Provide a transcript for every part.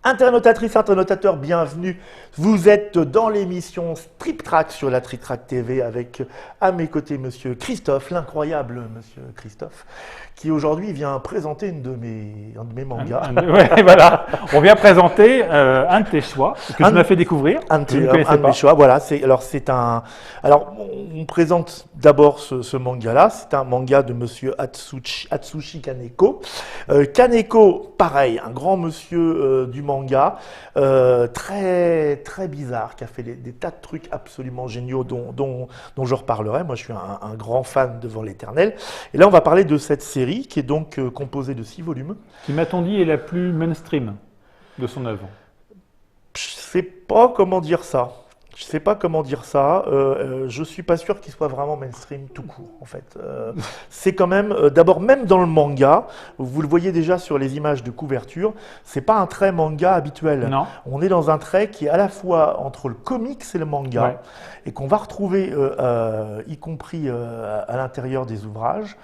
Internautatrices, internautateurs, bienvenue. Vous êtes dans l'émission Strip Track sur la Trick Track TV avec à mes côtés Monsieur Christophe, l'incroyable Monsieur Christophe, qui aujourd'hui vient présenter un de mes mangas. Ouais, voilà. On vient présenter un de tes choix que tu m'as fait découvrir. Un de mes choix, voilà. Alors, on présente d'abord ce manga-là. C'est un manga de Monsieur Atsushi Kaneko. Kaneko, pareil, un grand monsieur du manga, très très bizarre, qui a fait des tas de trucs absolument géniaux dont je reparlerai. Moi, je suis un grand fan devant l'éternel. Et là, on va parler de cette série qui est donc composée de 6 volumes. Qui, m'a-t-on dit, est la plus mainstream de son œuvre. Je sais pas comment dire ça. Je suis pas sûr qu'il soit vraiment mainstream tout court, en fait. C'est quand même, d'abord, même dans le manga, vous le voyez déjà sur les images de couverture, c'est pas un trait manga habituel. Non. On est dans un trait qui est à la fois entre le comics et le manga, Ouais. et qu'on va retrouver, y compris à l'intérieur des ouvrages.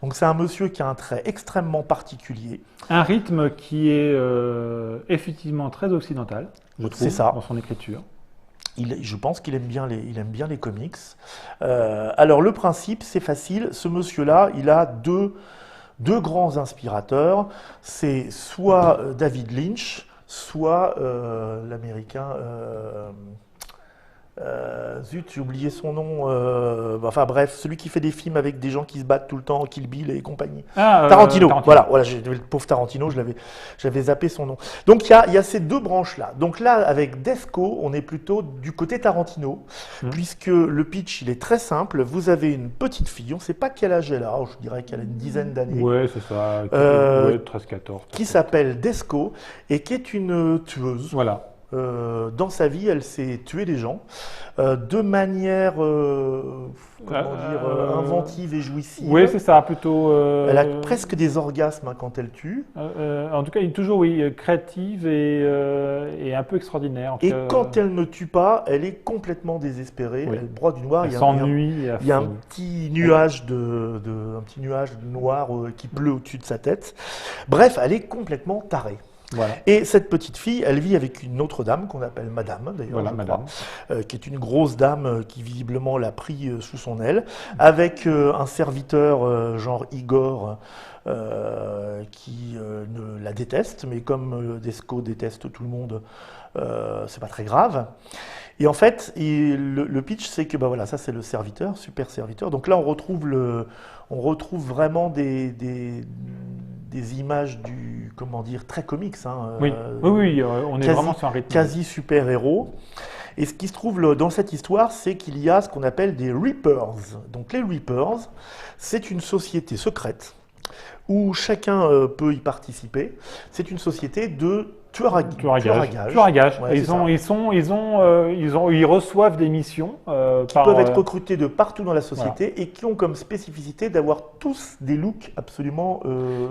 Donc c'est un monsieur qui a un trait extrêmement particulier. Un rythme qui est effectivement très occidental, je trouve, C'est ça. dans son écriture. Je pense qu'il aime bien les comics. Alors le principe, c'est facile. Ce monsieur-là, il a deux grands inspirateurs. C'est soit David Lynch, soit l'américain. Zut, j'ai oublié son nom. Enfin bref, celui qui fait des films avec des gens qui se battent tout le temps, Kill Bill et compagnie. Tarantino. Voilà, le pauvre Tarantino, j'avais zappé son nom. Donc il y a ces deux branches-là. Donc là, avec Desco, on est plutôt du côté Tarantino, puisque le pitch, il est très simple. Vous avez une petite fille, on ne sait pas quel âge elle a, je dirais qu'elle a une dizaine d'années. Ouais, c'est ça. 13-14. Qui s'appelle Desco et qui est une tueuse. Voilà. Dans sa vie, elle s'est tuée des gens de manière inventive et jouissive. Oui, c'est ça, plutôt. Elle a presque des orgasmes quand elle tue. En tout cas, elle est toujours créative et un peu extraordinaire. Et quand elle ne tue pas, elle est complètement désespérée. Oui. Elle brode du noir. Elle s'ennuie. Il y a un petit nuage noir qui pleut au-dessus de sa tête. Bref, elle est complètement tarée. Voilà. Et cette petite fille, elle vit avec une autre dame qu'on appelle Madame, d'ailleurs, Voilà, Madame. qui est une grosse dame qui visiblement l'a pris sous son aile, avec un serviteur genre Igor qui la déteste, mais comme Desco déteste tout le monde, c'est pas très grave. Et en fait, le pitch, c'est que voilà, ça c'est le serviteur, super serviteur. Donc là, on retrouve vraiment des images très comics. Oui, on est vraiment sur un rythme. Quasi super-héros. Et ce qui se trouve dans cette histoire, c'est qu'il y a ce qu'on appelle des Reapers. Donc les Reapers, c'est une société secrète où chacun peut y participer. C'est une société de tueurs à gages. Ouais, ils reçoivent des missions qui peuvent être recrutés de partout dans la société et qui ont comme spécificité d'avoir tous des looks absolument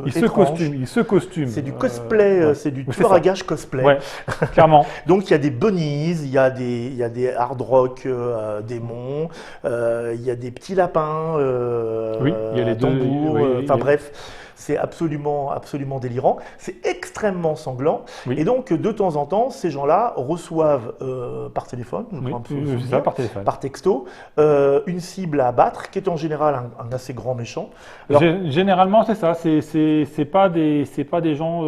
étranges. Ils se costument. C'est du cosplay, c'est du tueur à gages cosplay. Ouais, clairement. Donc il y a des bunnies, il y a des hard rock démons, il y a des petits lapins, il y a les tambours, bref. C'est absolument délirant. C'est extrêmement sanglant. Oui. Et donc, de temps en temps, ces gens-là reçoivent par téléphone, par texto, une cible à abattre, qui est en général un assez grand méchant. Alors, généralement, c'est ça. C'est pas des gens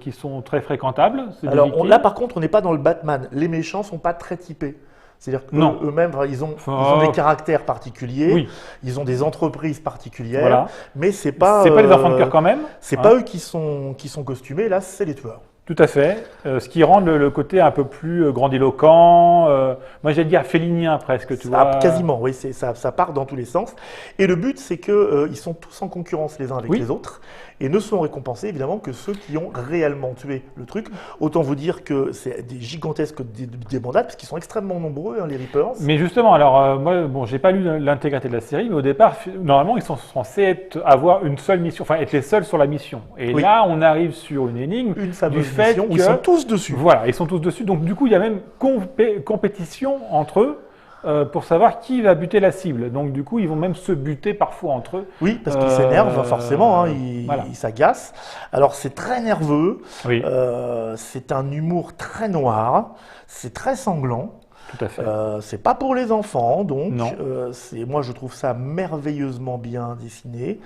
qui sont très fréquentables. Là, par contre, on n'est pas dans le Batman. Les méchants sont pas très typés. C'est-à-dire qu'eux-mêmes, ils ont des caractères particuliers, ils ont des entreprises particulières, voilà. Mais c'est pas les enfants de cœur quand même. C'est pas eux qui sont costumés, là, c'est les tueurs. Tout à fait. Ce qui rend le côté un peu plus grandiloquent. Moi, j'ai dit félinien presque, tu vois. Quasiment, oui, ça part dans tous les sens. Et le but, c'est qu'ils sont tous en concurrence les uns avec les autres et ne sont récompensés évidemment que ceux qui ont réellement tué le truc. Autant vous dire que c'est des gigantesques débandades, parce qu'ils sont extrêmement nombreux, les Reapers. Mais justement, alors moi, j'ai pas lu l'intégralité de la série, mais au départ, normalement, ils sont censés avoir une seule mission, enfin être les seuls sur la mission. Et là, on arrive sur une énigme du fait où ils sont tous dessus. Voilà, ils sont tous dessus. Donc du coup, il y a même compétition entre eux pour savoir qui va buter la cible. Donc du coup, ils vont même se buter parfois entre eux. Oui, parce qu'ils s'énervent forcément, ils s'agacent. Alors c'est très nerveux, oui. C'est un humour très noir, c'est très sanglant. Tout à fait. C'est pas pour les enfants, donc moi je trouve ça merveilleusement bien dessiné.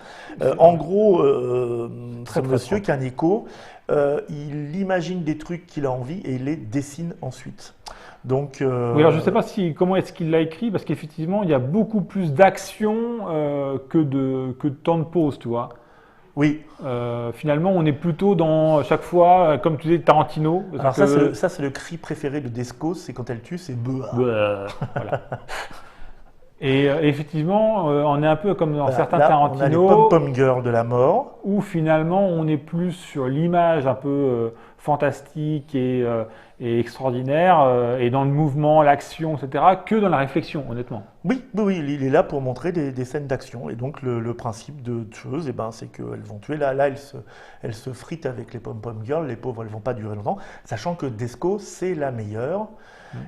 En gros, ce monsieur Kaneko, il imagine des trucs qu'il a envie et il les dessine ensuite. Donc, oui, alors je ne sais pas comment est-ce qu'il l'a écrit, parce qu'effectivement, il y a beaucoup plus d'action que de temps de pause, tu vois. Oui. Finalement, on est plutôt dans, chaque fois, comme tu disais, Tarantino. Alors ça, c'est le cri préféré de Descos, c'est quand elle tue, c'est beuh. Voilà. Et effectivement, on est un peu comme dans certains Tarantino. On a les pom-pom girls de la mort. Où finalement, on est plus sur l'image un peu fantastique et extraordinaire, et dans le mouvement, l'action, etc., que dans la réflexion, honnêtement. Oui, il est là pour montrer des scènes d'action. Et donc, le principe de tueuse, c'est qu'elles vont tuer. Là elles se fritent avec les pom-pom girls. Les pauvres, elles ne vont pas durer longtemps. Sachant que Desco, c'est la meilleure.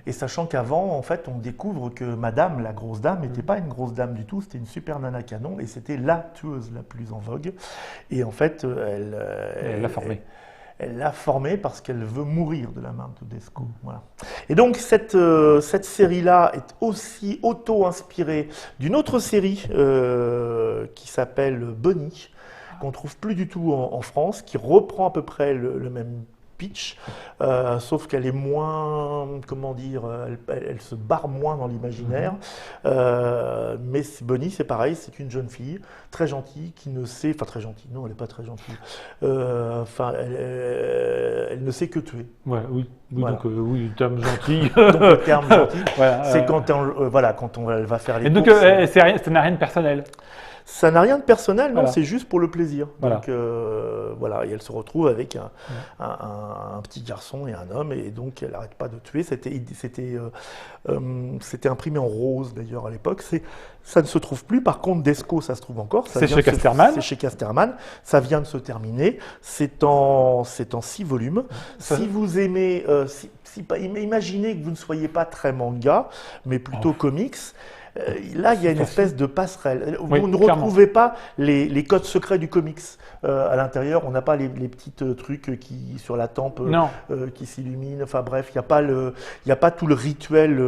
Et sachant qu'avant, en fait, on découvre que Madame, la grosse dame, n'était pas une grosse dame du tout, c'était une super nana canon, et c'était la tueuse la plus en vogue. Et en fait, elle l'a formée. Elle l'a formée parce qu'elle veut mourir de la main de Desco. Voilà. Et donc, cette série-là est aussi auto-inspirée d'une autre série qui s'appelle Bunny, qu'on ne trouve plus du tout en France, qui reprend à peu près le même pitch, sauf qu'elle est moins, comment dire, elle se barre moins dans l'imaginaire. Mais Bunny, c'est pareil, c'est une jeune fille très gentille qui ne sait, enfin très gentille, non, elle n'est pas très gentille. Elle ne sait que tuer. Ouais, oui, voilà. Donc oui, le terme gentil. Donc le terme gentil, voilà, c'est quand elle va faire les et courses. Donc ça n'a rien de personnel. Ça n'a rien de personnel, non, c'est juste pour le plaisir. Voilà. Donc et elle se retrouve avec un petit garçon et un homme, et donc elle n'arrête pas de tuer. C'était imprimé en rose d'ailleurs à l'époque. Ça ne se trouve plus. Par contre, Desco, ça se trouve encore. C'est chez Casterman. C'est chez Casterman. Ça vient de se terminer. C'est en 6 volumes. Si vous aimez, imaginez que vous ne soyez pas très manga, mais plutôt comics. Là, il y a une espèce de passerelle. Vous ne retrouvez pas les codes secrets du comics. À l'intérieur, on n'a pas les petits trucs sur la tempe qui s'illuminent. Enfin bref, il n'y a pas tout le rituel,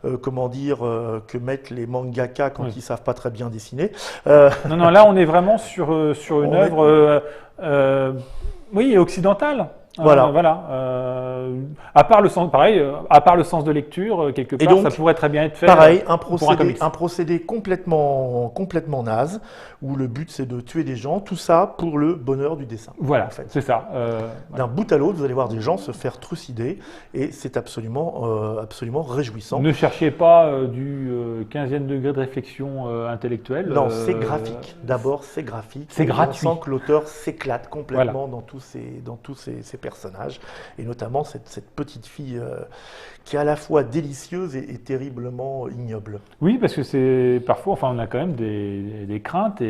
que mettent les mangaka quand ils ne savent pas très bien dessiner. Non, là, on est vraiment sur une œuvre occidentale. À part le sens, à part le sens de lecture, quelque part, donc, ça pourrait très bien être fait. Pareil, un procédé complètement naze, où le but c'est de tuer des gens, tout ça pour le bonheur du dessin. Voilà, en fait. C'est ça. D'un bout à l'autre, vous allez voir des gens se faire trucider, et c'est absolument réjouissant. Ne cherchez pas du 15e degré de réflexion intellectuelle. Non, c'est graphique. D'abord, c'est graphique. C'est gratuit. On sent que l'auteur s'éclate complètement dans tous ces personnages, et notamment cette petite fille qui est à la fois délicieuse et terriblement ignoble. Oui, parce que parfois, on a quand même des craintes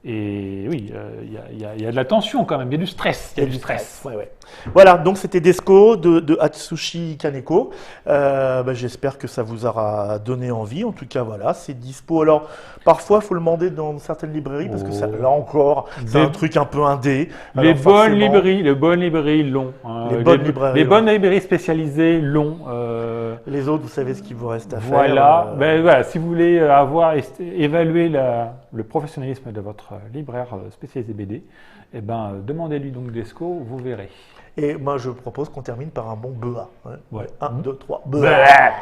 et oui, il y a de la tension quand même, il y a du stress. Il y a du stress. Ouais. Voilà, donc c'était Desco de Atsushi Kaneko. J'espère que ça vous aura donné envie. En tout cas, voilà, c'est dispo. Alors, parfois, il faut le demander dans certaines librairies parce que là encore, c'est un truc un peu indé. Les bonnes librairies l'ont. Les bonnes librairies spécialisées l'ont. Les autres, vous savez ce qu'il vous reste à faire. Voilà, si vous voulez évaluer le professionnalisme de votre libraire spécialisé BD, demandez-lui donc Desco, vous verrez. Et moi, je propose qu'on termine par un bon BEA. 1, 2, 3, BEA.